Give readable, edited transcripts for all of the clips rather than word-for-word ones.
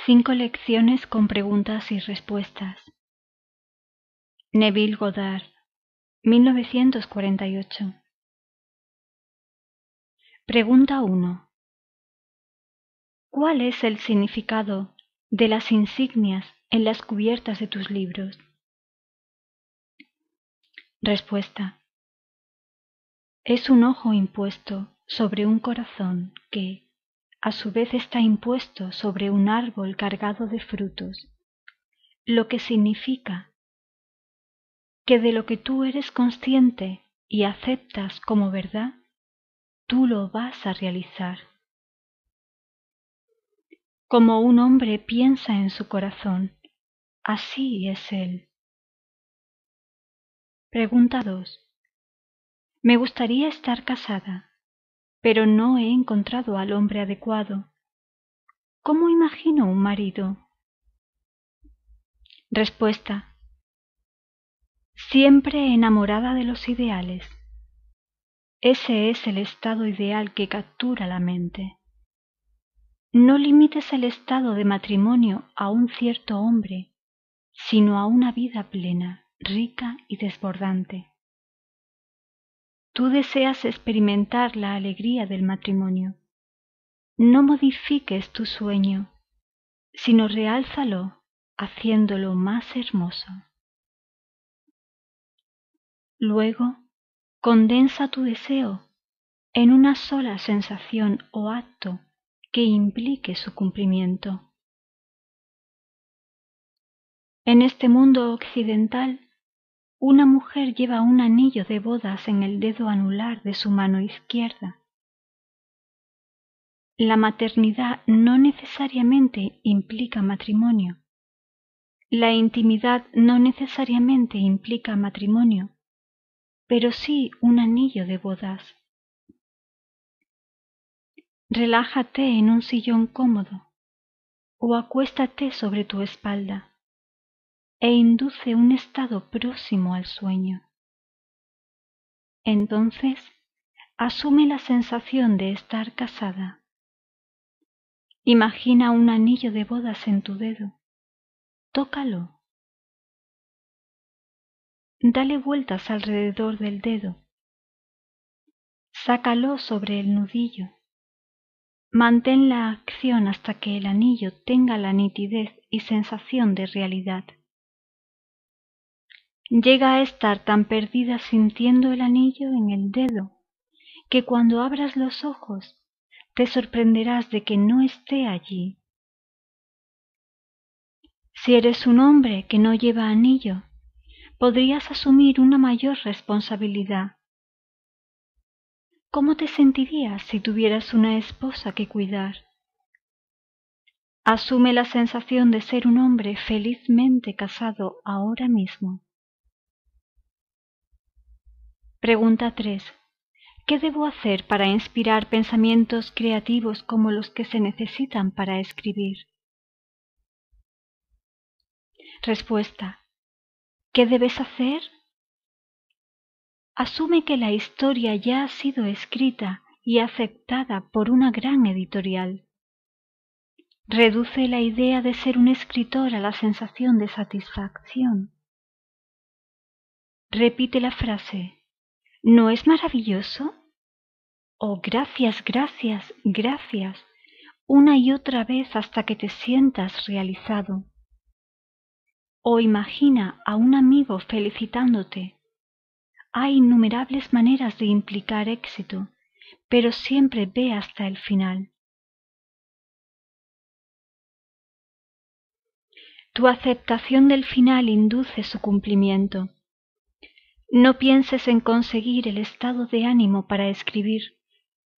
5 lecciones con preguntas y respuestas. Neville Goddard, 1948. Pregunta 1. ¿Cuál es el significado de las insignias en las cubiertas de tus libros? Respuesta. Es un ojo impuesto sobre un corazón que, a su vez, está impuesto sobre un árbol cargado de frutos, lo que significa que de lo que tú eres consciente y aceptas como verdad, tú lo vas a realizar. Como un hombre piensa en su corazón, así es él. Pregunta 2. Me gustaría estar casada, pero no he encontrado al hombre adecuado. ¿Cómo imagino un marido? Respuesta. Siempre enamorada de los ideales. Ese es el estado ideal que captura la mente. No limites el estado de matrimonio a un cierto hombre, sino a una vida plena, rica y desbordante. Tú deseas experimentar la alegría del matrimonio. No modifiques tu sueño, sino reálzalo, haciéndolo más hermoso. Luego, condensa tu deseo en una sola sensación o acto que implique su cumplimiento. En este mundo occidental, una mujer lleva un anillo de bodas en el dedo anular de su mano izquierda. La maternidad no necesariamente implica matrimonio. La intimidad no necesariamente implica matrimonio, pero sí un anillo de bodas. Relájate en un sillón cómodo o acuéstate sobre tu espalda e induce un estado próximo al sueño. Entonces, asume la sensación de estar casada. Imagina un anillo de bodas en tu dedo. Tócalo. Dale vueltas alrededor del dedo. Sácalo sobre el nudillo. Mantén la acción hasta que el anillo tenga la nitidez y sensación de realidad. Llega a estar tan perdida sintiendo el anillo en el dedo que cuando abras los ojos te sorprenderás de que no esté allí. Si eres un hombre que no lleva anillo, podrías asumir una mayor responsabilidad. ¿Cómo te sentirías si tuvieras una esposa que cuidar? Asume la sensación de ser un hombre felizmente casado ahora mismo. Pregunta 3. ¿Qué debo hacer para inspirar pensamientos creativos como los que se necesitan para escribir? Respuesta. ¿Qué debes hacer? Asume que la historia ya ha sido escrita y aceptada por una gran editorial. Reduce la idea de ser un escritor a la sensación de satisfacción. Repite la frase, ¿no es maravilloso? O gracias, gracias, gracias, una y otra vez hasta que te sientas realizado. O imagina a un amigo felicitándote. Hay innumerables maneras de implicar éxito, pero siempre ve hasta el final. Tu aceptación del final induce su cumplimiento. No pienses en conseguir el estado de ánimo para escribir,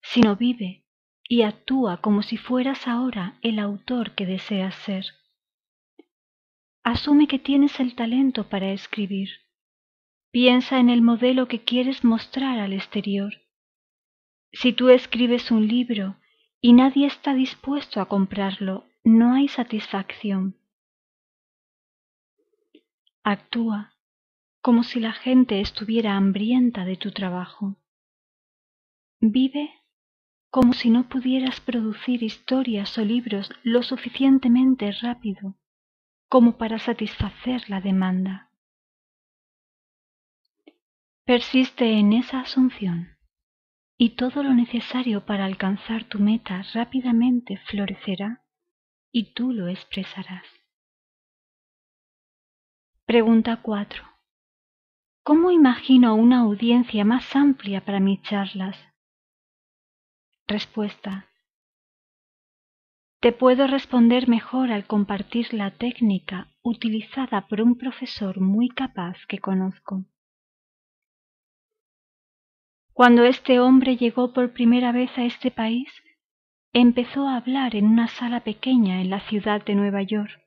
sino vive y actúa como si fueras ahora el autor que deseas ser. Asume que tienes el talento para escribir. Piensa en el modelo que quieres mostrar al exterior. Si tú escribes un libro y nadie está dispuesto a comprarlo, no hay satisfacción. Actúa como si la gente estuviera hambrienta de tu trabajo. Vive como si no pudieras producir historias o libros lo suficientemente rápido como para satisfacer la demanda. Persiste en esa asunción y todo lo necesario para alcanzar tu meta rápidamente florecerá y tú lo expresarás. Pregunta 4. ¿Cómo imagino una audiencia más amplia para mis charlas? Respuesta. Te puedo responder mejor al compartir la técnica utilizada por un profesor muy capaz que conozco. Cuando este hombre llegó por primera vez a este país, empezó a hablar en una sala pequeña en la ciudad de Nueva York.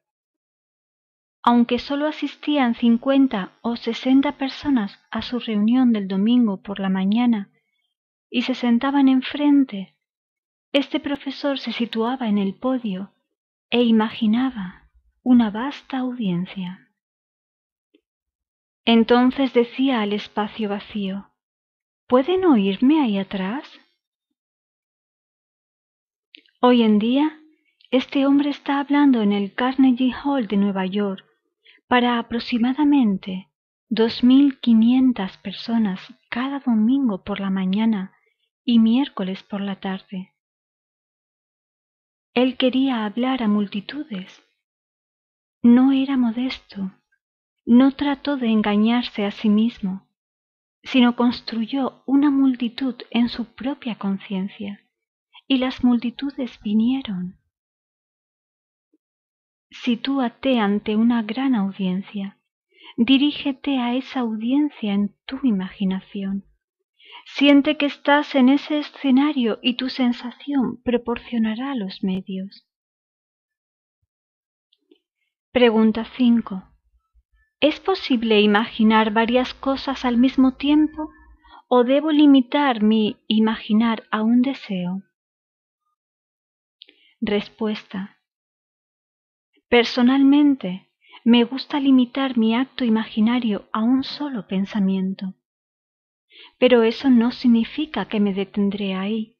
Aunque solo asistían 50 o 60 personas a su reunión del domingo por la mañana y se sentaban enfrente, este profesor se situaba en el podio e imaginaba una vasta audiencia. Entonces decía al espacio vacío: ¿pueden oírme ahí atrás? Hoy en día, este hombre está hablando en el Carnegie Hall de Nueva York para aproximadamente 2.500 personas cada domingo por la mañana y miércoles por la tarde. Él quería hablar a multitudes. No era modesto, no trató de engañarse a sí mismo, sino construyó una multitud en su propia conciencia, y las multitudes vinieron. Sitúate ante una gran audiencia. Dirígete a esa audiencia en tu imaginación. Siente que estás en ese escenario y tu sensación proporcionará los medios. Pregunta 5. ¿Es posible imaginar varias cosas al mismo tiempo o debo limitar mi imaginar a un deseo? Respuesta. Personalmente, me gusta limitar mi acto imaginario a un solo pensamiento. Pero eso no significa que me detendré ahí.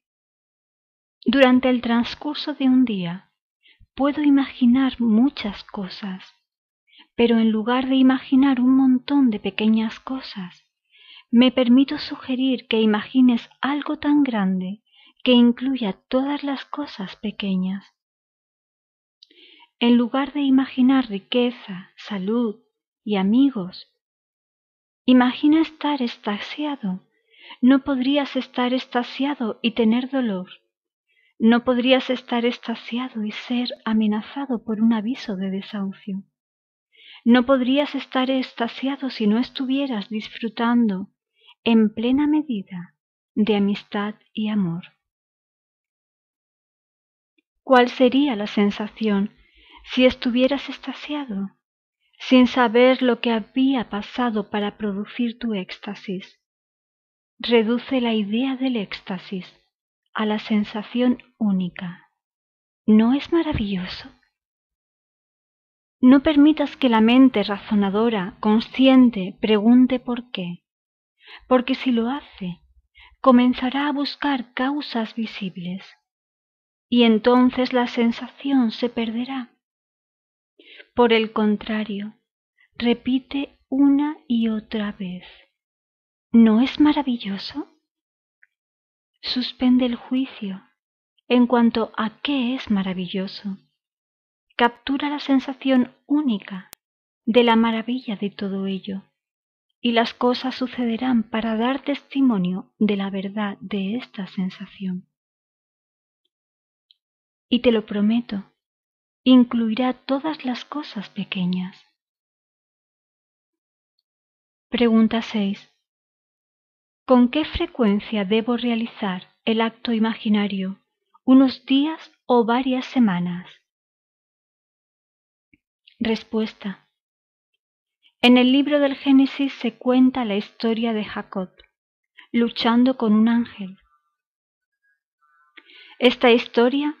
Durante el transcurso de un día, puedo imaginar muchas cosas, pero en lugar de imaginar un montón de pequeñas cosas, me permito sugerir que imagines algo tan grande que incluya todas las cosas pequeñas. En lugar de imaginar riqueza, salud y amigos, imagina estar extasiado. No podrías estar extasiado y tener dolor. No podrías estar extasiado y ser amenazado por un aviso de desahucio. No podrías estar extasiado si no estuvieras disfrutando en plena medida de amistad y amor. ¿Cuál sería la sensación si estuvieras extasiado, sin saber lo que había pasado para producir tu éxtasis? Reduce la idea del éxtasis a la sensación única. ¿No es maravilloso? No permitas que la mente razonadora, consciente, pregunte por qué, porque si lo hace, comenzará a buscar causas visibles, y entonces la sensación se perderá. Por el contrario, repite una y otra vez: ¿no es maravilloso? Suspende el juicio en cuanto a qué es maravilloso. Captura la sensación única de la maravilla de todo ello, y las cosas sucederán para dar testimonio de la verdad de esta sensación. Y te lo prometo, incluirá todas las cosas pequeñas. Pregunta 6. ¿Con qué frecuencia debo realizar el acto imaginario? ¿Unos días o varias semanas? Respuesta. En el libro del Génesis se cuenta la historia de Jacob, luchando con un ángel. Esta historia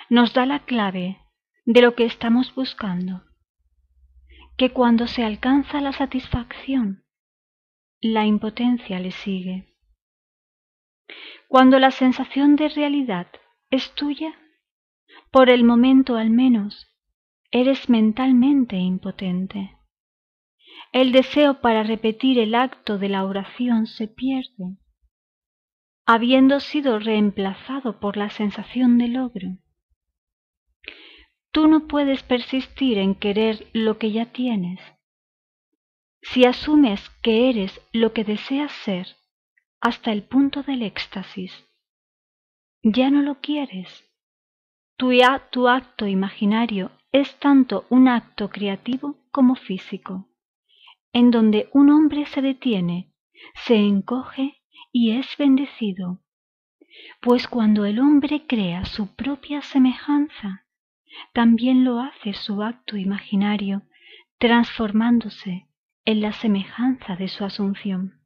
nos da la clave de lo que estamos buscando, que cuando se alcanza la satisfacción, la impotencia le sigue. Cuando la sensación de realidad es tuya, por el momento al menos, eres mentalmente impotente. El deseo para repetir el acto de la oración se pierde, habiendo sido reemplazado por la sensación de logro. Tú no puedes persistir en querer lo que ya tienes. Si asumes que eres lo que deseas ser hasta el punto del éxtasis, ya no lo quieres. Tu acto imaginario es tanto un acto creativo como físico, en donde un hombre se detiene, se encoge y es bendecido, pues cuando el hombre crea su propia semejanza, también lo hace su acto imaginario, transformándose en la semejanza de su asunción.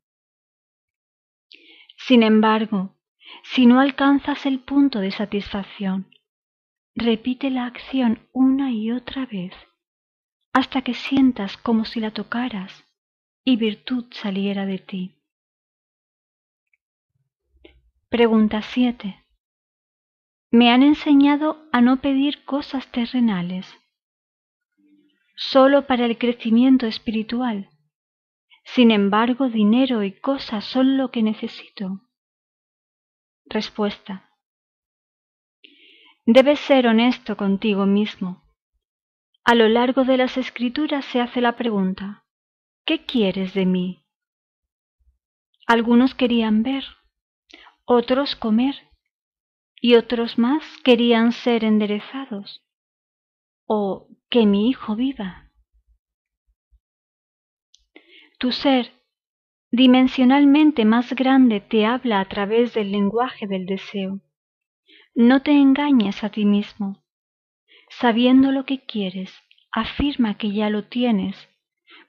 Sin embargo, si no alcanzas el punto de satisfacción, repite la acción una y otra vez, hasta que sientas como si la tocaras y virtud saliera de ti. Pregunta 7. Me han enseñado a no pedir cosas terrenales, solo para el crecimiento espiritual. Sin embargo, dinero y cosas son lo que necesito. Respuesta. Debes ser honesto contigo mismo. A lo largo de las escrituras se hace la pregunta, ¿qué quieres de mí? Algunos querían ver, otros comer, y otros más querían ser enderezados, o que mi hijo viva. Tu ser dimensionalmente más grande te habla a través del lenguaje del deseo. No te engañes a ti mismo. Sabiendo lo que quieres, afirma que ya lo tienes,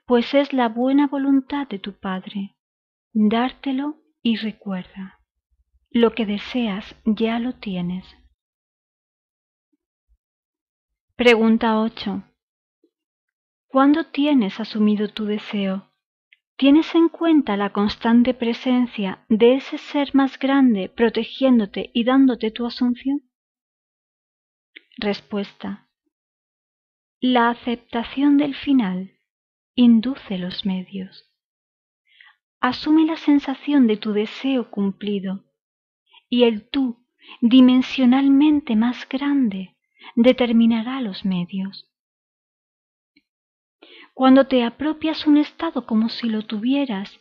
pues es la buena voluntad de tu Padre dártelo y recuerda, lo que deseas ya lo tienes. Pregunta 8. ¿Cuándo tienes asumido tu deseo? ¿Tienes en cuenta la constante presencia de ese ser más grande protegiéndote y dándote tu asunción? Respuesta. La aceptación del final induce los medios. Asume la sensación de tu deseo cumplido y el tú dimensionalmente más grande determinará los medios. Cuando te apropias un estado como si lo tuvieras,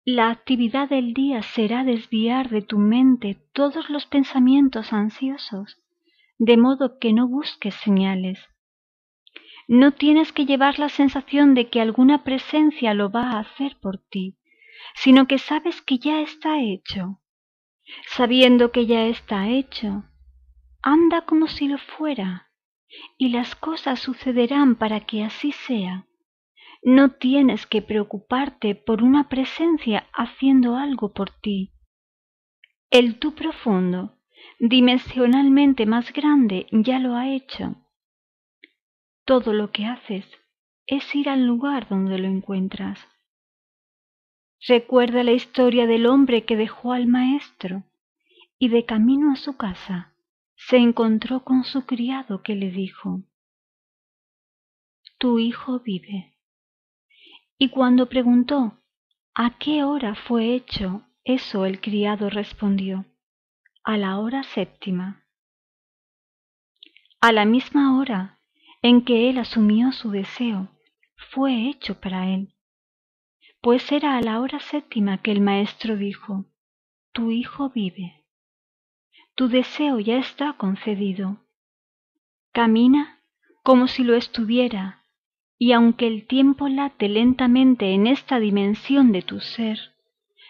la actividad del día será desviar de tu mente todos los pensamientos ansiosos, de modo que no busques señales. No tienes que llevar la sensación de que alguna presencia lo va a hacer por ti, sino que sabes que ya está hecho. Sabiendo que ya está hecho, anda como si lo fuera, y las cosas sucederán para que así sea. No tienes que preocuparte por una presencia haciendo algo por ti. El tú profundo, dimensionalmente más grande, ya lo ha hecho. Todo lo que haces es ir al lugar donde lo encuentras. Recuerda la historia del hombre que dejó al maestro y de camino a su casa se encontró con su criado que le dijo: Tu hijo vive. Y cuando preguntó a qué hora fue hecho eso, el criado respondió: a la hora 7. A la misma hora en que él asumió su deseo, fue hecho para él, pues era a la hora 7 que el maestro dijo: Tu hijo vive. Tu deseo ya está concedido. Camina como si lo estuviera, y aunque el tiempo late lentamente en esta dimensión de tu ser,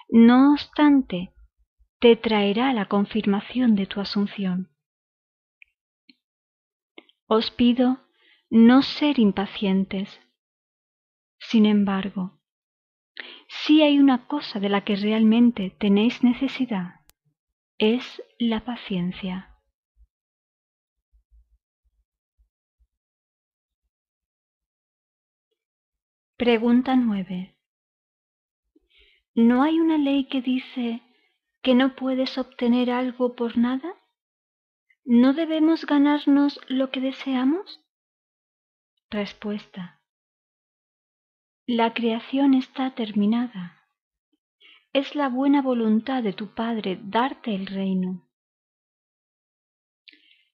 no obstante, te traerá la confirmación de tu asunción. Os pido no ser impacientes. Sin embargo, si hay una cosa de la que realmente tenéis necesidad, es la paciencia. Pregunta 9. ¿No hay una ley que dice que no puedes obtener algo por nada? ¿No debemos ganarnos lo que deseamos? Respuesta. La creación está terminada. Es la buena voluntad de tu Padre darte el reino.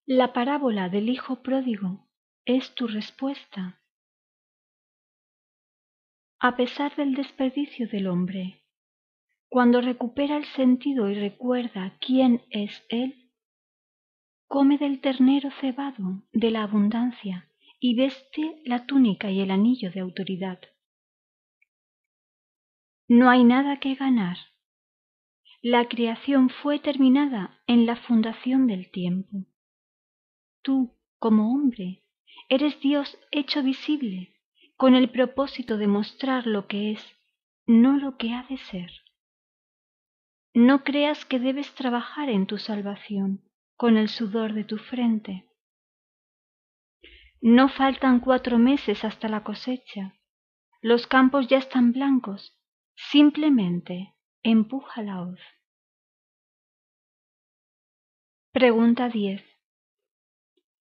La parábola del Hijo Pródigo es tu respuesta. A pesar del desperdicio del hombre, cuando recupera el sentido y recuerda quién es él, come del ternero cebado de la abundancia y veste la túnica y el anillo de autoridad. No hay nada que ganar. La creación fue terminada en la fundación del tiempo. Tú, como hombre, eres Dios hecho visible, con el propósito de mostrar lo que es, no lo que ha de ser. No creas que debes trabajar en tu salvación con el sudor de tu frente. No faltan 4 meses hasta la cosecha. Los campos ya están blancos. Simplemente empuja la hoz. Pregunta 10.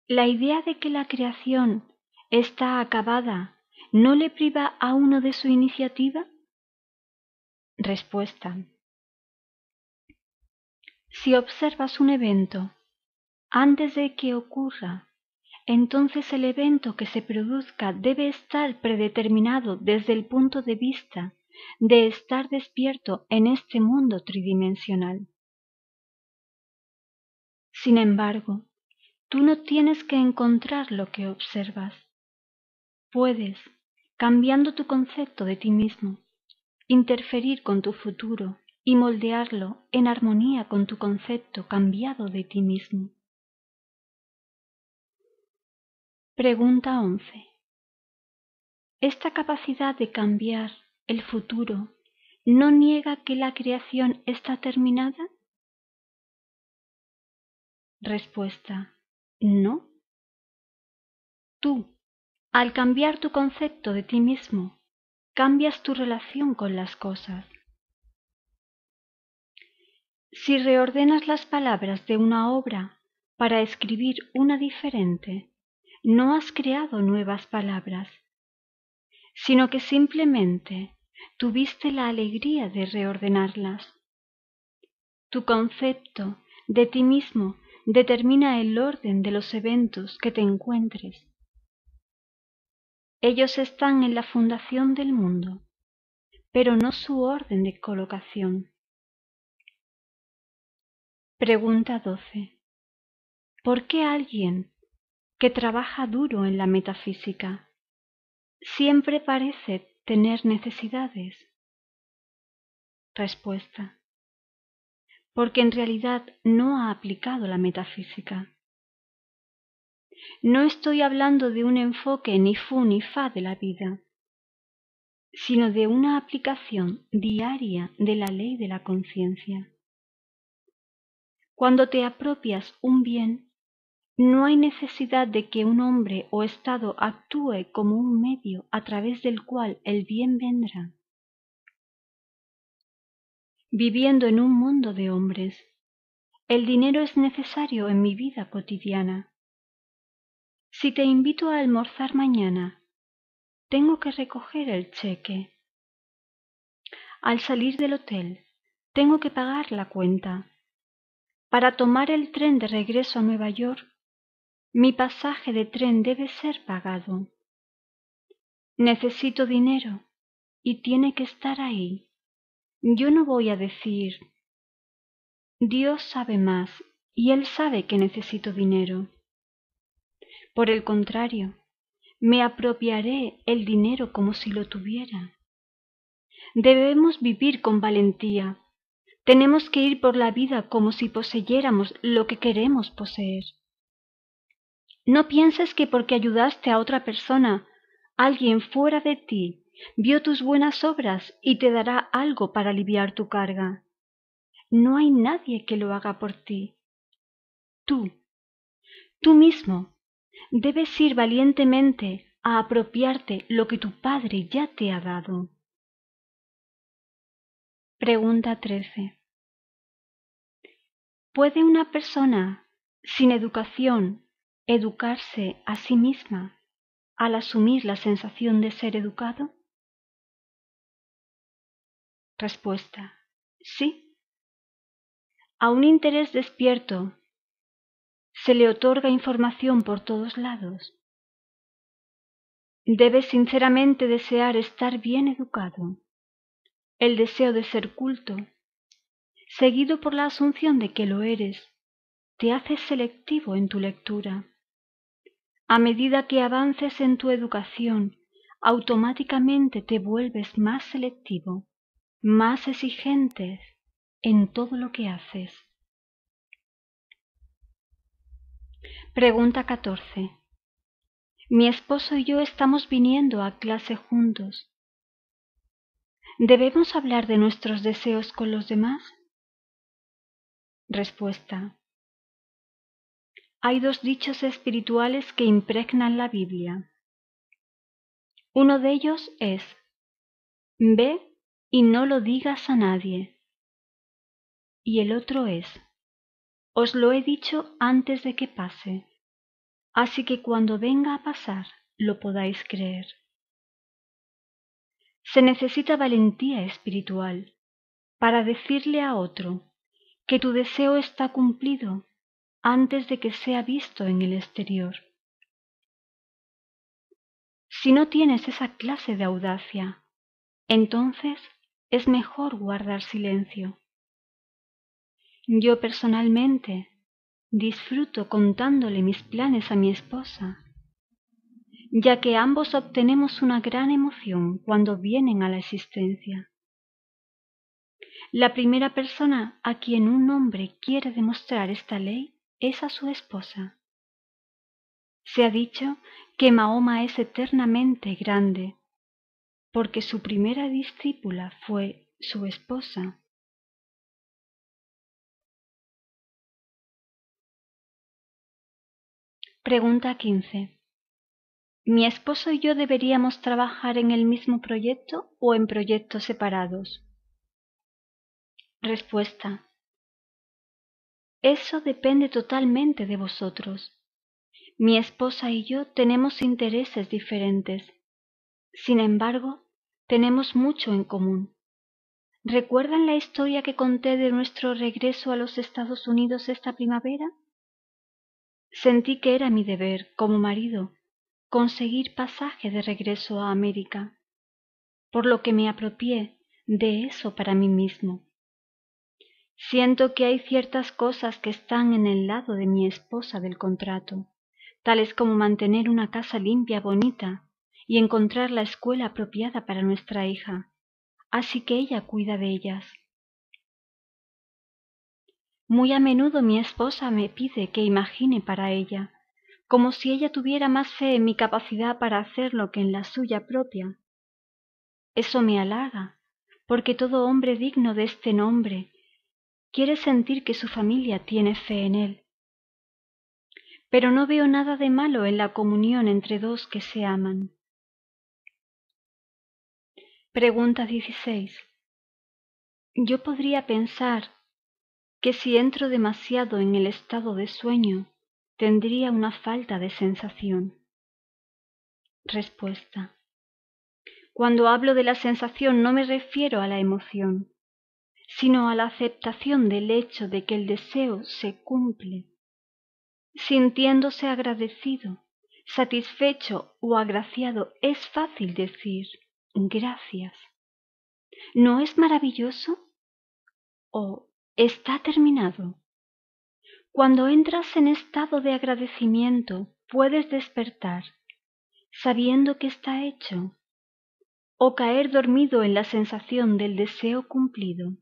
¿La idea de que la creación está acabada no le priva a uno de su iniciativa? Respuesta. Si observas un evento antes de que ocurra, entonces el evento que se produzca debe estar predeterminado desde el punto de vista de estar despierto en este mundo tridimensional. Sin embargo, tú no tienes que encontrar lo que observas. Puedes, cambiando tu concepto de ti mismo, interferir con tu futuro y moldearlo en armonía con tu concepto cambiado de ti mismo. Pregunta 11. Esta capacidad de cambiar el futuro no niega que la creación está terminada. Respuesta. No. Tú, al cambiar tu concepto de ti mismo, cambias tu relación con las cosas. Si reordenas las palabras de una obra para escribir una diferente, no has creado nuevas palabras, sino que simplemente tuviste la alegría de reordenarlas. Tu concepto de ti mismo determina el orden de los eventos que te encuentres. Ellos están en la fundación del mundo, pero no su orden de colocación. Pregunta 12. ¿Por qué alguien que trabaja duro en la metafísica siempre parece tener necesidades? Respuesta. Porque en realidad no ha aplicado la metafísica. No estoy hablando de un enfoque ni fu ni fa de la vida, sino de una aplicación diaria de la ley de la conciencia. Cuando te apropias un bien, no hay necesidad de que un hombre o estado actúe como un medio a través del cual el bien vendrá. Viviendo en un mundo de hombres, el dinero es necesario en mi vida cotidiana. Si te invito a almorzar mañana, tengo que recoger el cheque. Al salir del hotel, tengo que pagar la cuenta. Para tomar el tren de regreso a Nueva York, mi pasaje de tren debe ser pagado. Necesito dinero y tiene que estar ahí. Yo no voy a decir, Dios sabe más y Él sabe que necesito dinero. Por el contrario, me apropiaré el dinero como si lo tuviera. Debemos vivir con valentía. Tenemos que ir por la vida como si poseyéramos lo que queremos poseer. No pienses que porque ayudaste a otra persona, alguien fuera de ti, vio tus buenas obras y te dará algo para aliviar tu carga. No hay nadie que lo haga por ti. Tú mismo, debes ir valientemente a apropiarte lo que tu Padre ya te ha dado. Pregunta 13. ¿Puede una persona sin educación educarse a sí misma al asumir la sensación de ser educado? Respuesta: sí. A un interés despierto se le otorga información por todos lados. Debe sinceramente desear estar bien educado. El deseo de ser culto, seguido por la asunción de que lo eres, te hace selectivo en tu lectura. A medida que avances en tu educación, automáticamente te vuelves más selectivo, más exigente en todo lo que haces. Pregunta 14. Mi esposo y yo estamos viniendo a clase juntos. ¿Debemos hablar de nuestros deseos con los demás? Respuesta: hay dos dichos espirituales que impregnan la Biblia. Uno de ellos es: ve y no lo digas a nadie. Y el otro es: os lo he dicho antes de que pase, así que cuando venga a pasar lo podáis creer. Se necesita valentía espiritual para decirle a otro que tu deseo está cumplido antes de que sea visto en el exterior. Si no tienes esa clase de audacia, entonces es mejor guardar silencio. Yo personalmente disfruto contándole mis planes a mi esposa, ya que ambos obtenemos una gran emoción cuando vienen a la existencia. La primera persona a quien un hombre quiere demostrar esta ley es a su esposa. Se ha dicho que Mahoma es eternamente grande, porque su primera discípula fue su esposa. Pregunta 15. ¿Mi esposo y yo deberíamos trabajar en el mismo proyecto o en proyectos separados? Respuesta: eso depende totalmente de vosotros. Mi esposa y yo tenemos intereses diferentes. Sin embargo, tenemos mucho en común. ¿Recuerdan la historia que conté de nuestro regreso a los Estados Unidos esta primavera? Sentí que era mi deber, como marido, conseguir pasaje de regreso a América, por lo que me apropié de eso para mí mismo. Siento que hay ciertas cosas que están en el lado de mi esposa del contrato, tales como mantener una casa limpia, bonita, y encontrar la escuela apropiada para nuestra hija, así que ella cuida de ellas. Muy a menudo mi esposa me pide que imagine para ella, como si ella tuviera más fe en mi capacidad para hacerlo que en la suya propia. Eso me halaga, porque todo hombre digno de este nombre quiere sentir que su familia tiene fe en él. Pero no veo nada de malo en la comunión entre dos que se aman. Pregunta 16. Yo podría pensar que si entro demasiado en el estado de sueño, tendría una falta de sensación. Respuesta: cuando hablo de la sensación no me refiero a la emoción, sino a la aceptación del hecho de que el deseo se cumple. Sintiéndose agradecido, satisfecho o agraciado, es fácil decir gracias. ¿No es maravilloso? ¿O está terminado? Cuando entras en estado de agradecimiento, puedes despertar, sabiendo que está hecho, o caer dormido en la sensación del deseo cumplido.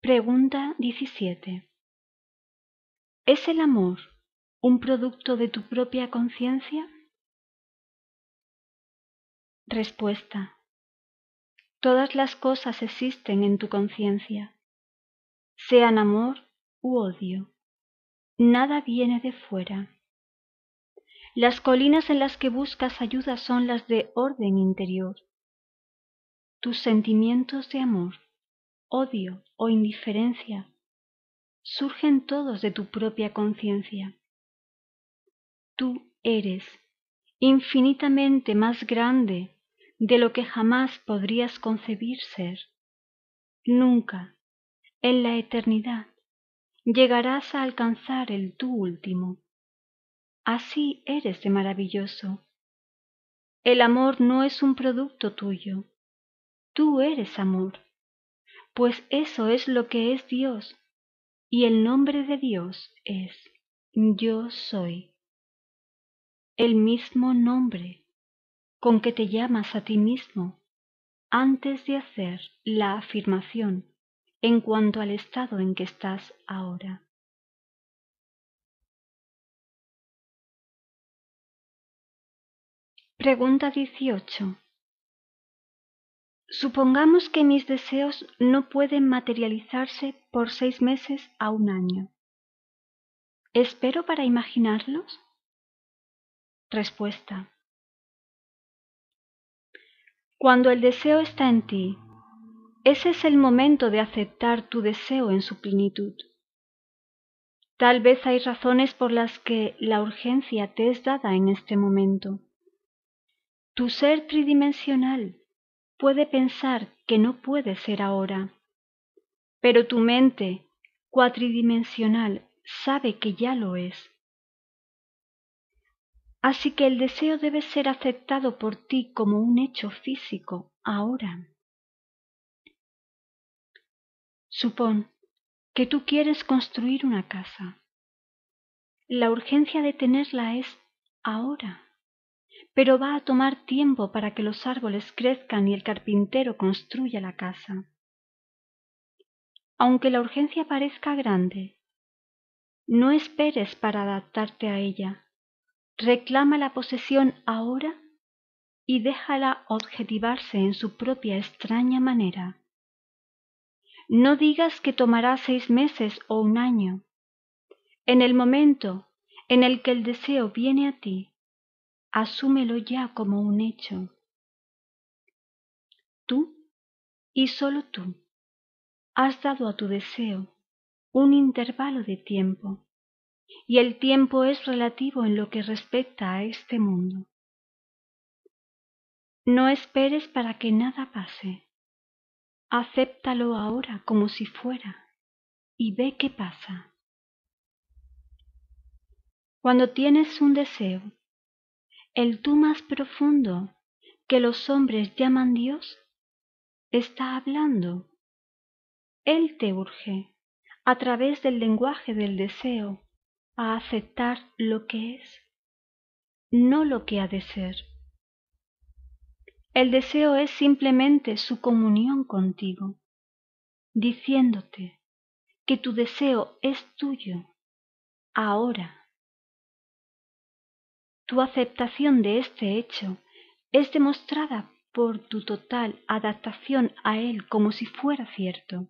Pregunta 17. ¿Es el amor un producto de tu propia conciencia? Respuesta: todas las cosas existen en tu conciencia, sean amor u odio. Nada viene de fuera. Las colinas en las que buscas ayuda son las de orden interior. Tus sentimientos de amor odio o indiferencia surgen todos de tu propia conciencia. Tú eres infinitamente más grande de lo que jamás podrías concebir ser. Nunca, en la eternidad, llegarás a alcanzar el tú último. Así eres de maravilloso. El amor no es un producto tuyo. Tú eres amor, pues eso es lo que es Dios, y el nombre de Dios es Yo soy. El mismo nombre con que te llamas a ti mismo antes de hacer la afirmación en cuanto al estado en que estás ahora. Pregunta 18. Supongamos que mis deseos no pueden materializarse por 6 meses a un año. ¿Espero para imaginarlos? Respuesta. Cuando el deseo está en ti, ese es el momento de aceptar tu deseo en su plenitud. Tal vez hay razones por las que la urgencia te es dada en este momento. Tu ser tridimensional puede pensar que no puede ser ahora, pero tu mente cuatridimensional sabe que ya lo es. Así que el deseo debe ser aceptado por ti como un hecho físico ahora. Supón que tú quieres construir una casa. La urgencia de tenerla es ahora, pero va a tomar tiempo para que los árboles crezcan y el carpintero construya la casa. Aunque la urgencia parezca grande, no esperes para adaptarte a ella. Reclama la posesión ahora y déjala objetivarse en su propia extraña manera. No digas que tomará 6 meses o un año. En el momento en el que el deseo viene a ti, asúmelo ya como un hecho. Tú, y solo tú, has dado a tu deseo un intervalo de tiempo, y el tiempo es relativo en lo que respecta a este mundo. No esperes para que nada pase. Acéptalo ahora como si fuera y ve qué pasa. Cuando tienes un deseo, el tú más profundo que los hombres llaman Dios, está hablando. Él te urge, a través del lenguaje del deseo, a aceptar lo que es, no lo que ha de ser. El deseo es simplemente su comunión contigo, diciéndote que tu deseo es tuyo, ahora. Tu aceptación de este hecho es demostrada por tu total adaptación a él como si fuera cierto.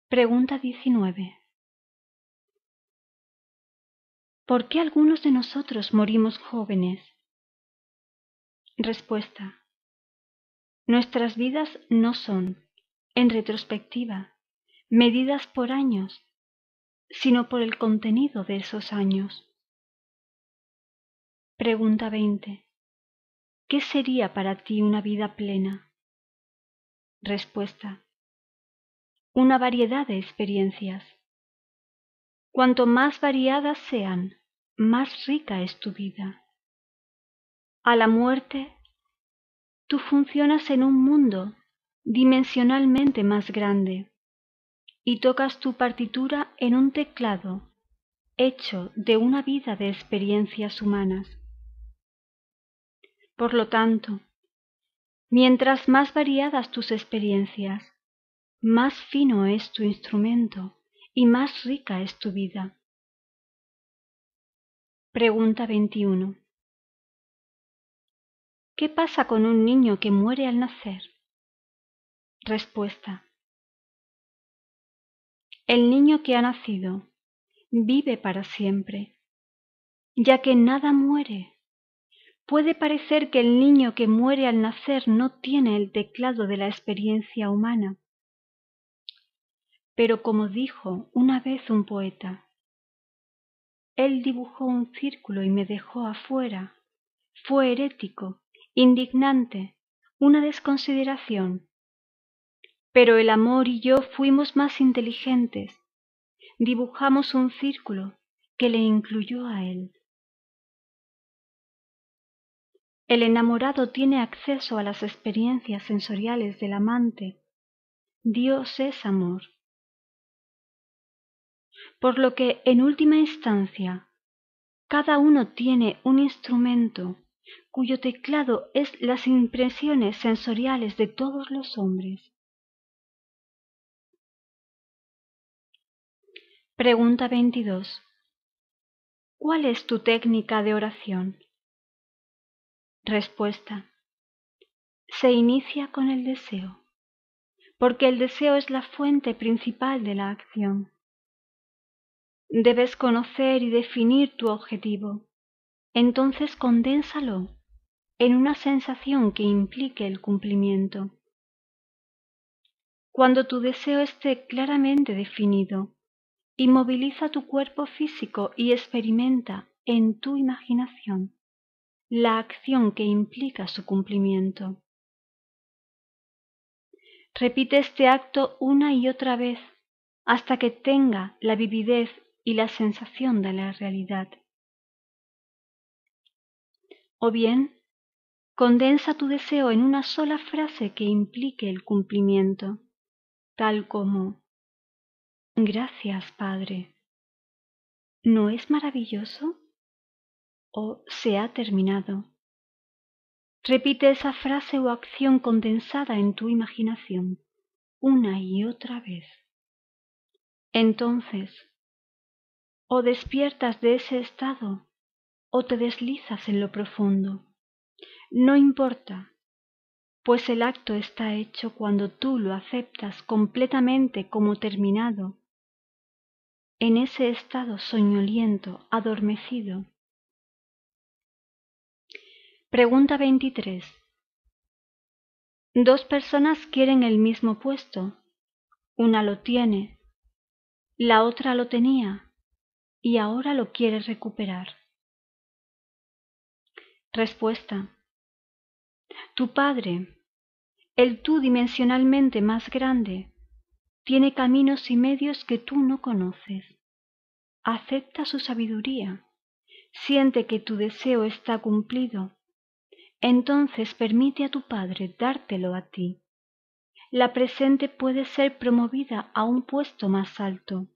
Pregunta 19. ¿Por qué algunos de nosotros morimos jóvenes? Respuesta. Nuestras vidas no son, en retrospectiva, medidas por años, sino por el contenido de esos años. Pregunta 20. ¿Qué sería para ti una vida plena? Respuesta. Una variedad de experiencias. Cuanto más variadas sean, más rica es tu vida. A la muerte, tú funcionas en un mundo dimensionalmente más grande y tocas tu partitura en un teclado hecho de una vida de experiencias humanas. Por lo tanto, mientras más variadas tus experiencias, más fino es tu instrumento y más rica es tu vida. Pregunta 21. ¿Qué pasa con un niño que muere al nacer? Respuesta. El niño que ha nacido vive para siempre, ya que nada muere, Puede parecer que el niño que muere al nacer no tiene el teclado de la experiencia humana. Pero como dijo una vez un poeta, él dibujó un círculo y me dejó afuera. Fue herético, indignante, una desconsideración. Pero el amor y yo fuimos más inteligentes. Dibujamos un círculo que le incluyó a él. El enamorado tiene acceso a las experiencias sensoriales del amante. Dios es amor. Por lo que, en última instancia, cada uno tiene un instrumento cuyo teclado es las impresiones sensoriales de todos los hombres. Pregunta 22. ¿Cuál es tu técnica de oración? Respuesta. Se inicia con el deseo, porque el deseo es la fuente principal de la acción. Debes conocer y definir tu objetivo. Entonces condénsalo en una sensación que implique el cumplimiento. Cuando tu deseo esté claramente definido, inmoviliza tu cuerpo físico y experimenta en tu imaginación la acción que implica su cumplimiento. Repite este acto una y otra vez hasta que tenga la vividez y la sensación de la realidad. O bien, condensa tu deseo en una sola frase que implique el cumplimiento, tal como: Gracias, Padre. ¿No es maravilloso? O se ha terminado. Repite esa frase o acción condensada en tu imaginación una y otra vez. Entonces, o despiertas de ese estado o te deslizas en lo profundo. No importa, pues el acto está hecho cuando tú lo aceptas completamente como terminado, en ese estado soñoliento, adormecido. Pregunta 23. Dos personas quieren el mismo puesto. Una lo tiene, la otra lo tenía y ahora lo quiere recuperar. Respuesta. Tu padre, el tú dimensionalmente más grande, tiene caminos y medios que tú no conoces. Acepta su sabiduría. Siente que tu deseo está cumplido. Entonces permite a tu padre dártelo a ti. La presente puede ser promovida a un puesto más alto,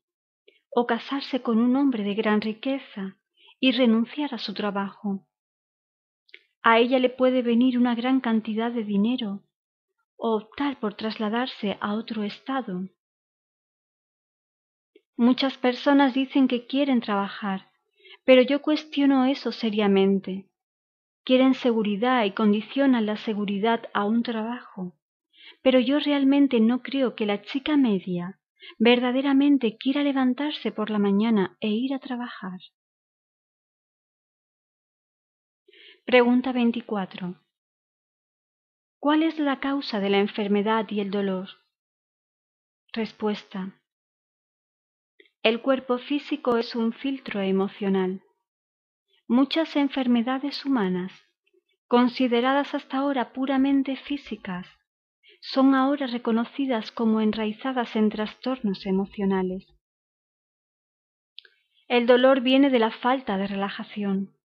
o casarse con un hombre de gran riqueza y renunciar a su trabajo. A ella le puede venir una gran cantidad de dinero, o optar por trasladarse a otro estado. Muchas personas dicen que quieren trabajar, pero yo cuestiono eso seriamente. Quieren seguridad y condicionan la seguridad a un trabajo, pero yo realmente no creo que la chica media verdaderamente quiera levantarse por la mañana e ir a trabajar. Pregunta 24. ¿Cuál es la causa de la enfermedad y el dolor? Respuesta. El cuerpo físico es un filtro emocional. Muchas enfermedades humanas, consideradas hasta ahora puramente físicas, son ahora reconocidas como enraizadas en trastornos emocionales. El dolor viene de la falta de relajación.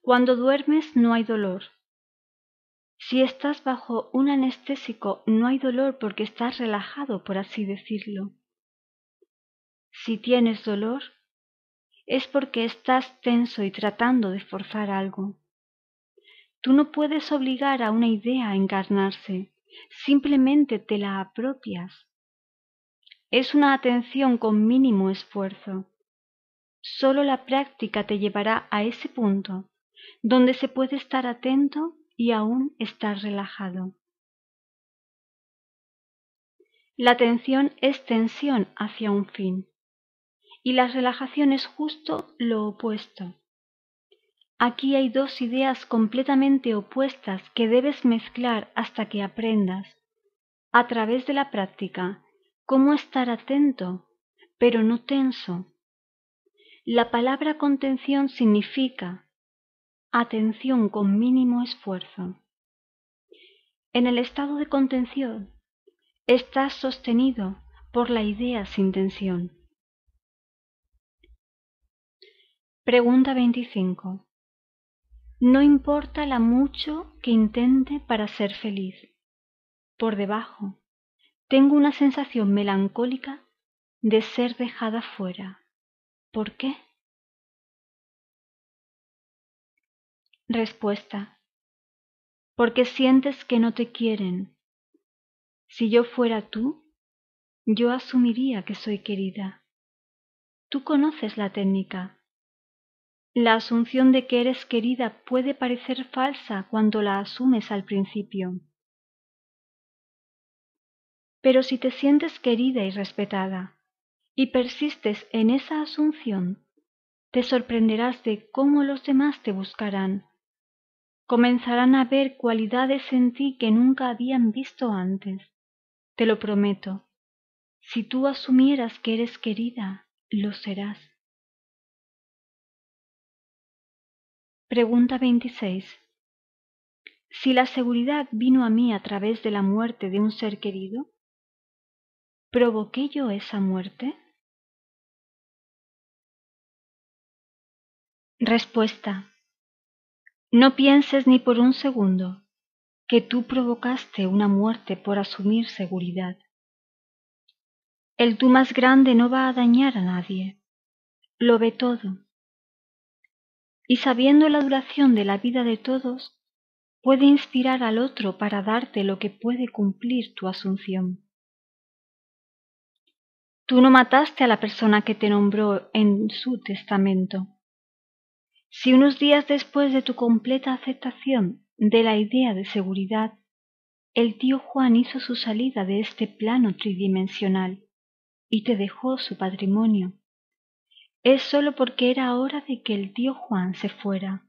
Cuando duermes no hay dolor. Si estás bajo un anestésico no hay dolor porque estás relajado, por así decirlo. Si tienes dolor, es porque estás tenso y tratando de forzar algo. Tú no puedes obligar a una idea a encarnarse, simplemente te la apropias. Es una atención con mínimo esfuerzo. Solo la práctica te llevará a ese punto, donde se puede estar atento y aún estar relajado. La atención es tensión hacia un fin, y la relajación es justo lo opuesto. Aquí hay dos ideas completamente opuestas que debes mezclar hasta que aprendas, a través de la práctica, cómo estar atento, pero no tenso. La palabra contención significa atención con mínimo esfuerzo. En el estado de contención, estás sostenido por la idea sin tensión. Pregunta 25. No importa la mucho que intente para ser feliz. Por debajo, tengo una sensación melancólica de ser dejada fuera. ¿Por qué? Respuesta. Porque sientes que no te quieren. Si yo fuera tú, yo asumiría que soy querida. Tú conoces la técnica. La asunción de que eres querida puede parecer falsa cuando la asumes al principio. Pero si te sientes querida y respetada, y persistes en esa asunción, te sorprenderás de cómo los demás te buscarán. Comenzarán a ver cualidades en ti que nunca habían visto antes. Te lo prometo. Si tú asumieras que eres querida, lo serás. Pregunta 26. Si la seguridad vino a mí a través de la muerte de un ser querido, ¿provoqué yo esa muerte? Respuesta. No pienses ni por un segundo que tú provocaste una muerte por asumir seguridad. El tú más grande no va a dañar a nadie, lo ve todo. Y sabiendo la duración de la vida de todos, puede inspirar al otro para darte lo que puede cumplir tu asunción. Tú no mataste a la persona que te nombró en su testamento. Si unos días después de tu completa aceptación de la idea de seguridad, el tío Juan hizo su salida de este plano tridimensional y te dejó su patrimonio, es sólo porque era hora de que el tío Juan se fuera.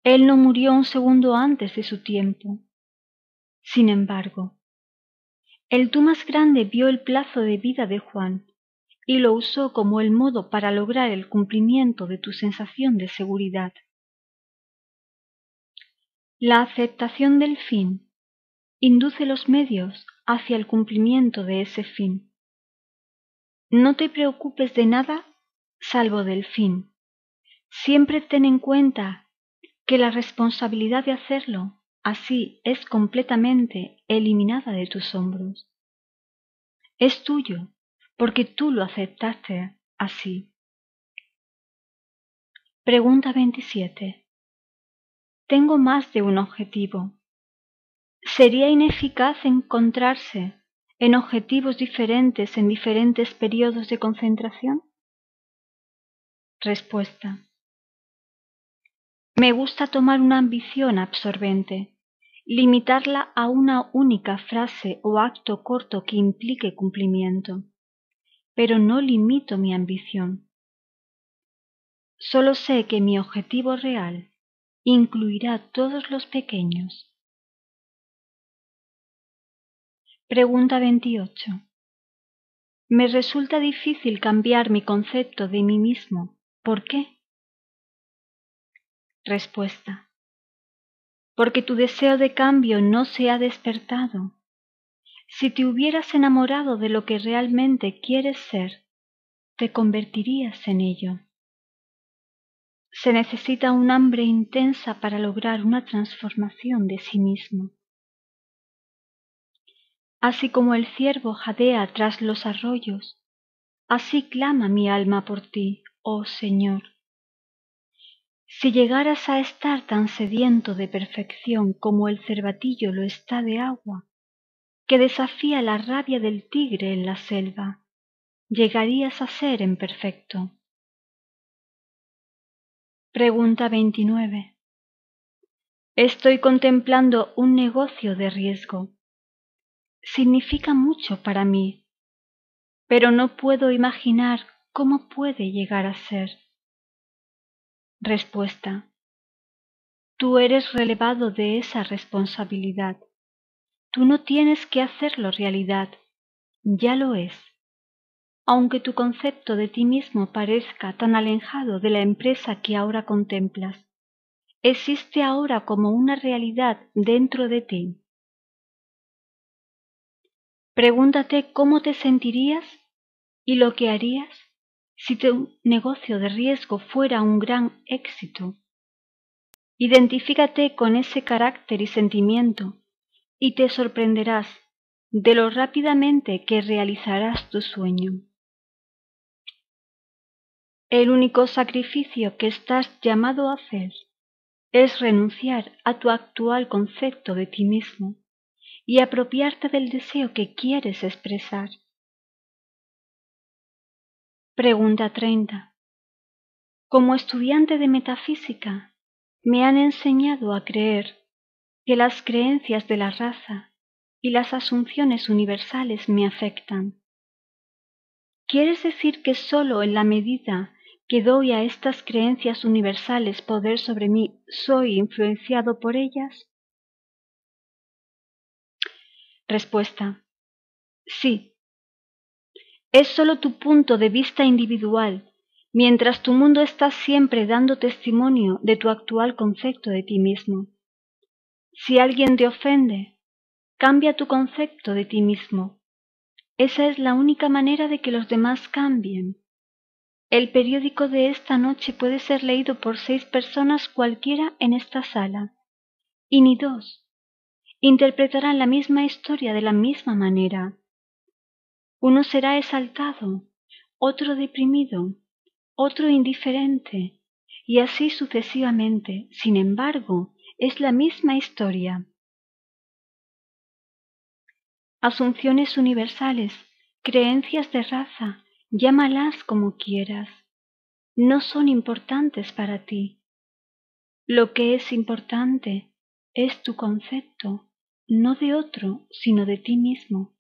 Él no murió un segundo antes de su tiempo. Sin embargo, el tú más grande vio el plazo de vida de Juan y lo usó como el modo para lograr el cumplimiento de tu sensación de seguridad. La aceptación del fin induce los medios hacia el cumplimiento de ese fin. No te preocupes de nada salvo del fin. Siempre ten en cuenta que la responsabilidad de hacerlo así es completamente eliminada de tus hombros. Es tuyo, porque tú lo aceptaste así. Pregunta 27. Tengo más de un objetivo. ¿Sería ineficaz encontrarse en objetivos diferentes en diferentes periodos de concentración? Respuesta. Me gusta tomar una ambición absorbente, limitarla a una única frase o acto corto que implique cumplimiento, pero no limito mi ambición. Solo sé que mi objetivo real incluirá todos los pequeños. Pregunta 28. Me resulta difícil cambiar mi concepto de mí mismo. ¿Por qué? Respuesta. Porque tu deseo de cambio no se ha despertado. Si te hubieras enamorado de lo que realmente quieres ser, te convertirías en ello. Se necesita un hambre intensa para lograr una transformación de sí mismo. Así como el ciervo jadea tras los arroyos, así clama mi alma por ti, oh Señor. Si llegaras a estar tan sediento de perfección como el cervatillo lo está de agua, que desafía la rabia del tigre en la selva, llegarías a ser imperfecto. Pregunta 29. Estoy contemplando un negocio de riesgo. Significa mucho para mí, pero no puedo imaginar cómo puede llegar a ser. Respuesta: tú eres relevado de esa responsabilidad. Tú no tienes que hacerlo realidad, ya lo es. Aunque tu concepto de ti mismo parezca tan alejado de la empresa que ahora contemplas, existe ahora como una realidad dentro de ti. Pregúntate cómo te sentirías y lo que harías si tu negocio de riesgo fuera un gran éxito. Identifícate con ese carácter y sentimiento y te sorprenderás de lo rápidamente que realizarás tu sueño. El único sacrificio que estás llamado a hacer es renunciar a tu actual concepto de ti mismo y apropiarte del deseo que quieres expresar. Pregunta 30. Como estudiante de metafísica, me han enseñado a creer que las creencias de la raza y las asunciones universales me afectan. ¿Quieres decir que sólo en la medida que doy a estas creencias universales poder sobre mí, soy influenciado por ellas? Respuesta: sí. Es sólo tu punto de vista individual, mientras tu mundo está siempre dando testimonio de tu actual concepto de ti mismo. Si alguien te ofende, cambia tu concepto de ti mismo. Esa es la única manera de que los demás cambien. El periódico de esta noche puede ser leído por 6 personas cualquiera en esta sala, y ni 2 interpretarán la misma historia de la misma manera. Uno será exaltado, otro deprimido, otro indiferente, y así sucesivamente. Sin embargo, es la misma historia. Asunciones universales, creencias de raza, llámalas como quieras, no son importantes para ti. Lo que es importante es tu concepto, no de otro, sino de ti mismo.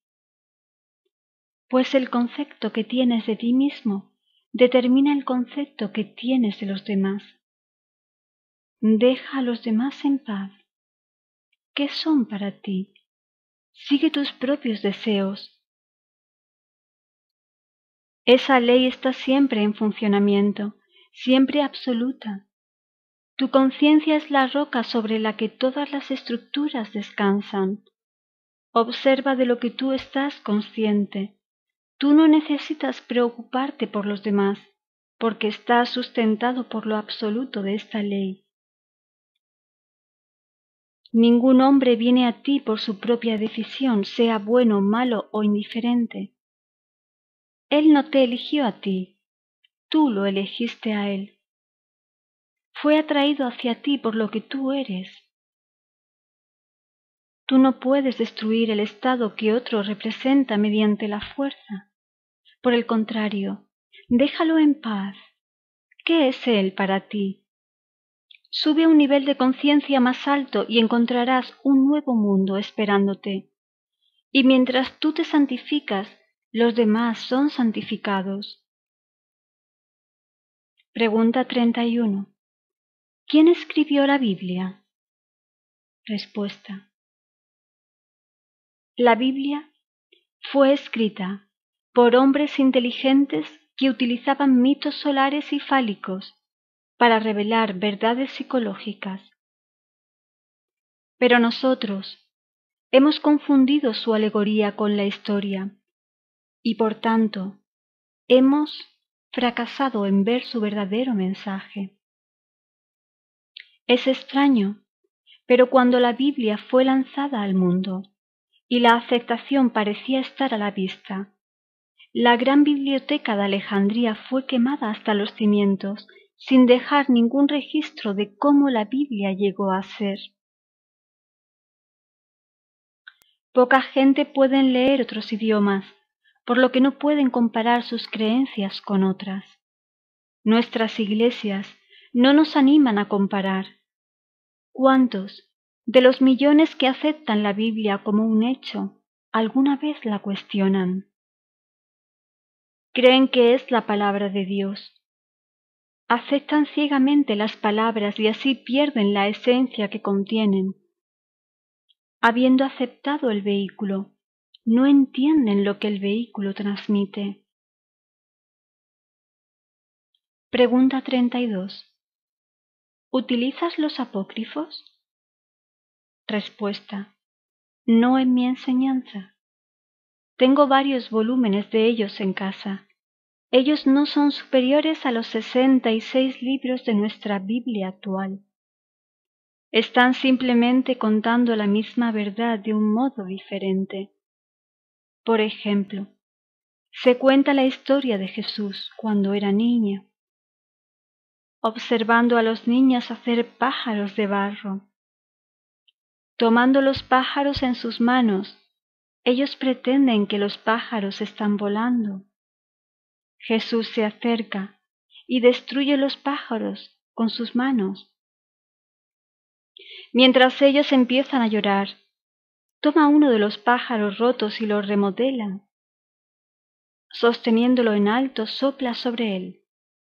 Pues el concepto que tienes de ti mismo determina el concepto que tienes de los demás. Deja a los demás en paz. ¿Qué son para ti? Sigue tus propios deseos. Esa ley está siempre en funcionamiento, siempre absoluta. Tu conciencia es la roca sobre la que todas las estructuras descansan. Observa de lo que tú estás consciente. Tú no necesitas preocuparte por los demás, porque estás sustentado por lo absoluto de esta ley. Ningún hombre viene a ti por su propia decisión, sea bueno, malo o indiferente. Él no te eligió a ti, tú lo elegiste a él. Fue atraído hacia ti por lo que tú eres. Tú no puedes destruir el estado que otro representa mediante la fuerza. Por el contrario, déjalo en paz. ¿Qué es él para ti? Sube a un nivel de conciencia más alto y encontrarás un nuevo mundo esperándote. Y mientras tú te santificas, los demás son santificados. Pregunta 31. ¿Quién escribió la Biblia? Respuesta: la Biblia fue escrita por hombres inteligentes que utilizaban mitos solares y fálicos para revelar verdades psicológicas. Pero nosotros hemos confundido su alegoría con la historia y por tanto hemos fracasado en ver su verdadero mensaje. Es extraño, pero cuando la Biblia fue lanzada al mundo y la aceptación parecía estar a la vista, la gran biblioteca de Alejandría fue quemada hasta los cimientos, sin dejar ningún registro de cómo la Biblia llegó a ser. Poca gente puede leer otros idiomas, por lo que no pueden comparar sus creencias con otras. Nuestras iglesias no nos animan a comparar. ¿Cuántos de los millones que aceptan la Biblia como un hecho alguna vez la cuestionan? Creen que es la palabra de Dios. aceptan ciegamente las palabras y así pierden la esencia que contienen. Habiendo aceptado el vehículo, no entienden lo que el vehículo transmite. Pregunta 32. ¿Utilizas los apócrifos? Respuesta: no en mi enseñanza. Tengo varios volúmenes de ellos en casa. Ellos no son superiores a los 66 libros de nuestra Biblia actual. Están simplemente contando la misma verdad de un modo diferente. Por ejemplo, se cuenta la historia de Jesús cuando era niño, observando a los niños hacer pájaros de barro. Tomando los pájaros en sus manos, ellos pretenden que los pájaros están volando. Jesús se acerca y destruye los pájaros con sus manos. Mientras ellos empiezan a llorar, toma uno de los pájaros rotos y lo remodela. Sosteniéndolo en alto, sopla sobre él,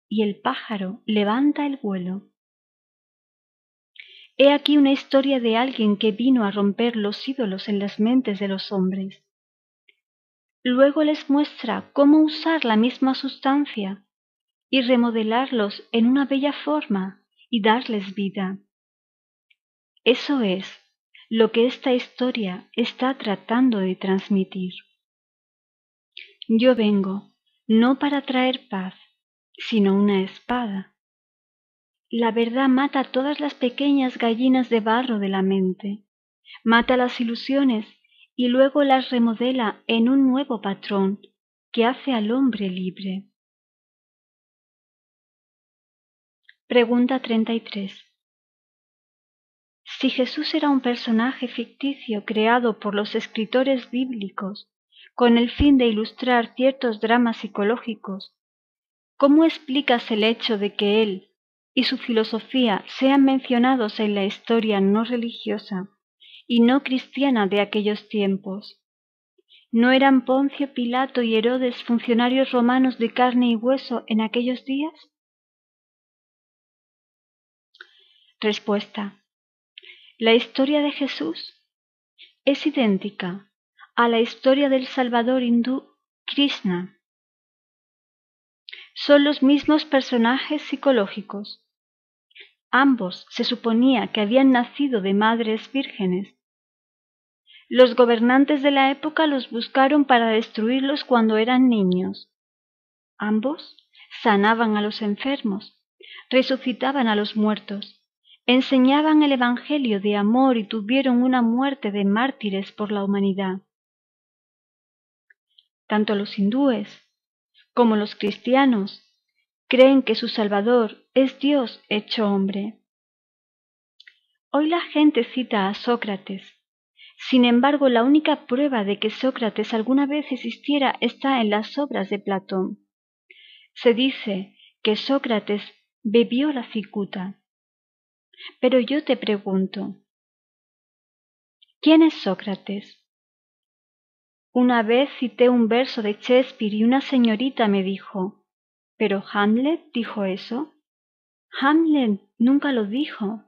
y el pájaro levanta el vuelo. He aquí una historia de alguien que vino a romper los ídolos en las mentes de los hombres. Luego les muestra cómo usar la misma sustancia y remodelarlos en una bella forma y darles vida. Eso es lo que esta historia está tratando de transmitir. Yo vengo no para traer paz, sino una espada. La verdad mata todas las pequeñas gallinas de barro de la mente, mata las ilusiones y luego las remodela en un nuevo patrón que hace al hombre libre. Pregunta 33. Si Jesús era un personaje ficticio creado por los escritores bíblicos con el fin de ilustrar ciertos dramas psicológicos, ¿cómo explicas el hecho de que él y su filosofía sean mencionados en la historia no religiosa y no cristiana de aquellos tiempos? ¿No eran Poncio Pilato y Herodes funcionarios romanos de carne y hueso en aquellos días? Respuesta: la historia de Jesús es idéntica a la historia del Salvador hindú Krishna. Son los mismos personajes psicológicos. Ambos se suponía que habían nacido de madres vírgenes. Los gobernantes de la época los buscaron para destruirlos cuando eran niños. Ambos sanaban a los enfermos, resucitaban a los muertos, enseñaban el Evangelio de amor y tuvieron una muerte de mártires por la humanidad. Tanto los hindúes como los cristianos creen que su Salvador es Dios hecho hombre. Hoy la gente cita a Sócrates. Sin embargo, la única prueba de que Sócrates alguna vez existiera está en las obras de Platón. Se dice que Sócrates bebió la cicuta. Pero yo te pregunto, ¿quién es Sócrates? Una vez cité un verso de Shakespeare y una señorita me dijo: ¿pero Hamlet dijo eso? Hamlet nunca lo dijo.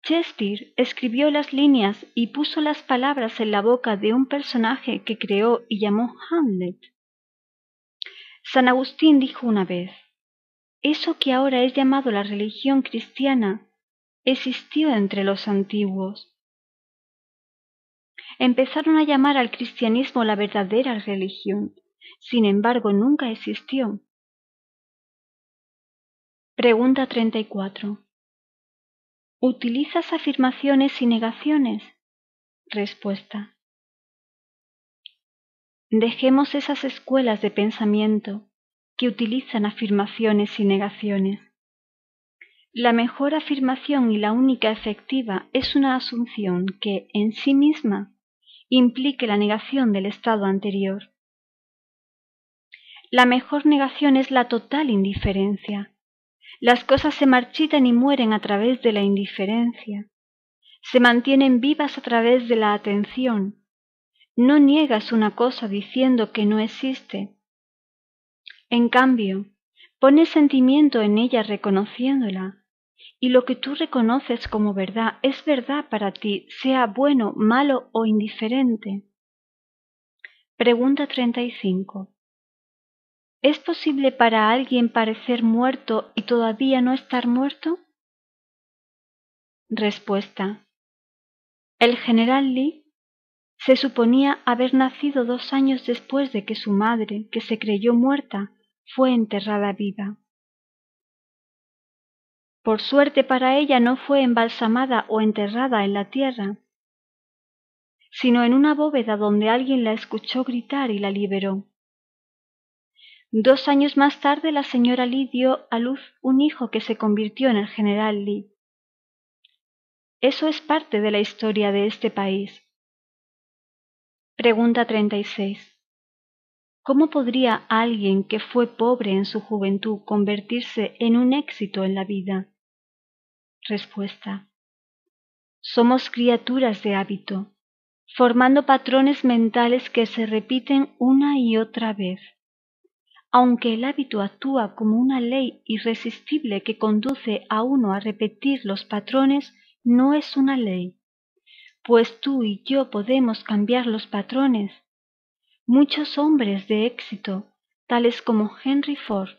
Shakespeare escribió las líneas y puso las palabras en la boca de un personaje que creó y llamó Hamlet. San Agustín dijo una vez: eso que ahora es llamado la religión cristiana existió entre los antiguos. Empezaron a llamar al cristianismo la verdadera religión, sin embargo nunca existió. Pregunta 34. ¿Utilizas afirmaciones y negaciones? Respuesta: dejemos esas escuelas de pensamiento que utilizan afirmaciones y negaciones. La mejor afirmación y la única efectiva es una asunción que, en sí misma, implique la negación del estado anterior. La mejor negación es la total indiferencia. Las cosas se marchitan y mueren a través de la indiferencia. Se mantienen vivas a través de la atención. No niegas una cosa diciendo que no existe. En cambio, Pone sentimiento en ella reconociéndola, y lo que tú reconoces como verdad es verdad para ti, sea bueno, malo o indiferente. Pregunta 35. ¿Es posible para alguien parecer muerto y todavía no estar muerto? Respuesta. El general Li se suponía haber nacido 2 años después de que su madre, que se creyó muerta, fue enterrada viva. Por suerte para ella no fue embalsamada o enterrada en la tierra, sino en una bóveda donde alguien la escuchó gritar y la liberó. 2 años más tarde la señora Li dio a luz un hijo que se convirtió en el general Li. Eso es parte de la historia de este país. Pregunta 36. ¿Cómo podría alguien que fue pobre en su juventud convertirse en un éxito en la vida? Respuesta. Somos criaturas de hábito, formando patrones mentales que se repiten una y otra vez. Aunque el hábito actúa como una ley irresistible que conduce a uno a repetir los patrones, no es una ley, pues tú y yo podemos cambiar los patrones. Muchos hombres de éxito, tales como Henry Ford,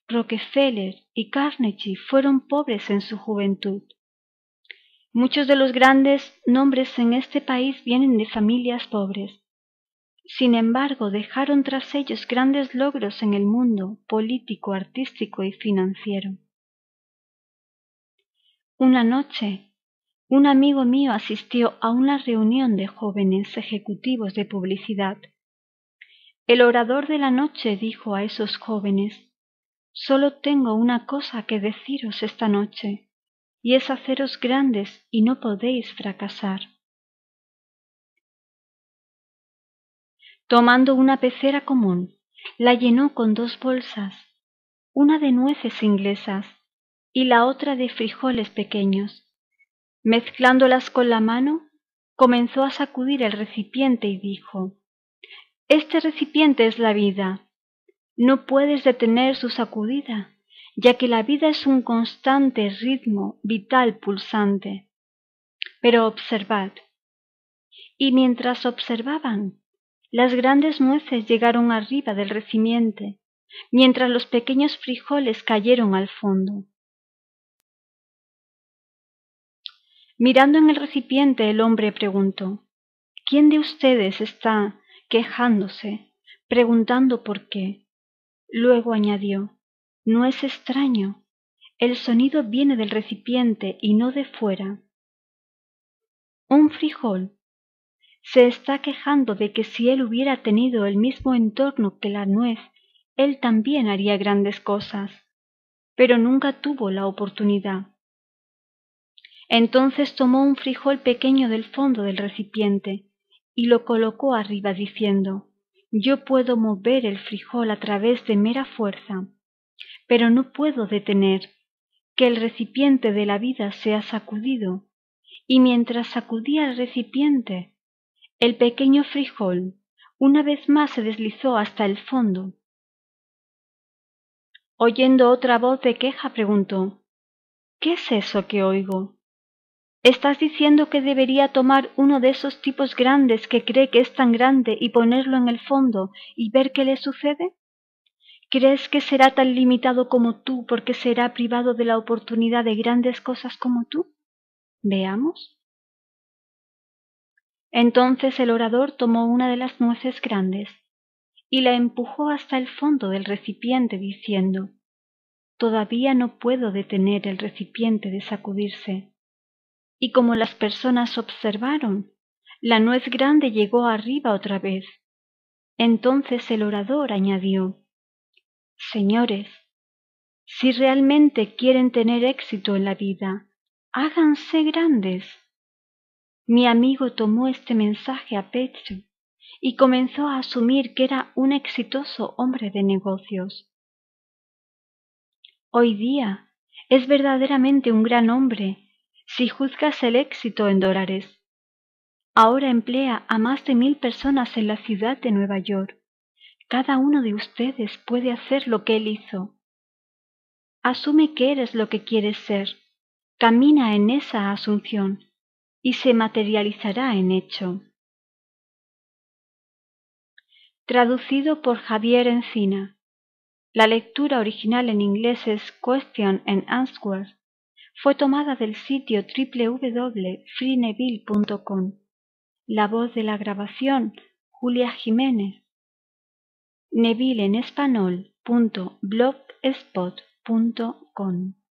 Rockefeller y Carnegie, fueron pobres en su juventud. Muchos de los grandes nombres en este país vienen de familias pobres. Sin embargo, dejaron tras ellos grandes logros en el mundo político, artístico y financiero. Una noche, un amigo mío asistió a una reunión de jóvenes ejecutivos de publicidad. El orador de la noche dijo a esos jóvenes: «Solo tengo una cosa que deciros esta noche, y es haceros grandes y no podéis fracasar». Tomando una pecera común, la llenó con 2 bolsas, una de nueces inglesas y la otra de frijoles pequeños. Mezclándolas con la mano, comenzó a sacudir el recipiente y dijo: «Este recipiente es la vida. No puedes detener su sacudida, ya que la vida es un constante ritmo vital pulsante. Pero observad». Y mientras observaban, las grandes nueces llegaron arriba del recipiente, mientras los pequeños frijoles cayeron al fondo. Mirando en el recipiente, el hombre preguntó: «¿Quién de ustedes está quejándose, preguntando por qué?». Luego añadió: «No es extraño, el sonido viene del recipiente y no de fuera». Un frijol se está quejando de que si él hubiera tenido el mismo entorno que la nuez, él también haría grandes cosas, pero nunca tuvo la oportunidad. Entonces tomó un frijol pequeño del fondo del recipiente y lo colocó arriba diciendo: «Yo puedo mover el frijol a través de mera fuerza, pero no puedo detener que el recipiente de la vida sea sacudido». Y mientras sacudía el recipiente, el pequeño frijol una vez más se deslizó hasta el fondo. Oyendo otra voz de queja, preguntó: «¿Qué es eso que oigo? ¿Estás diciendo que debería tomar uno de esos tipos grandes que cree que es tan grande y ponerlo en el fondo y ver qué le sucede? ¿Crees que será tan limitado como tú porque será privado de la oportunidad de grandes cosas como tú? Veamos». Entonces el orador tomó una de las nueces grandes y la empujó hasta el fondo del recipiente diciendo: «Todavía no puedo detener el recipiente de sacudirse». Y como las personas observaron, la nuez grande llegó arriba otra vez. Entonces el orador añadió: «Señores, si realmente quieren tener éxito en la vida, háganse grandes». Mi amigo tomó este mensaje a pecho y comenzó a asumir que era un exitoso hombre de negocios. Hoy día es verdaderamente un gran hombre si juzgas el éxito en dólares. Ahora emplea a más de 1000 personas en la ciudad de Nueva York. Cada uno de ustedes puede hacer lo que él hizo. Asume que eres lo que quieres ser, camina en esa asunción y se materializará en hecho. Traducido por Javier Encina. La lectura original en inglés es Question and Answer. Fue tomada del sitio www.freeneville.com. La voz de la grabación, Julia Jiménez. Neville en español.blogspot.com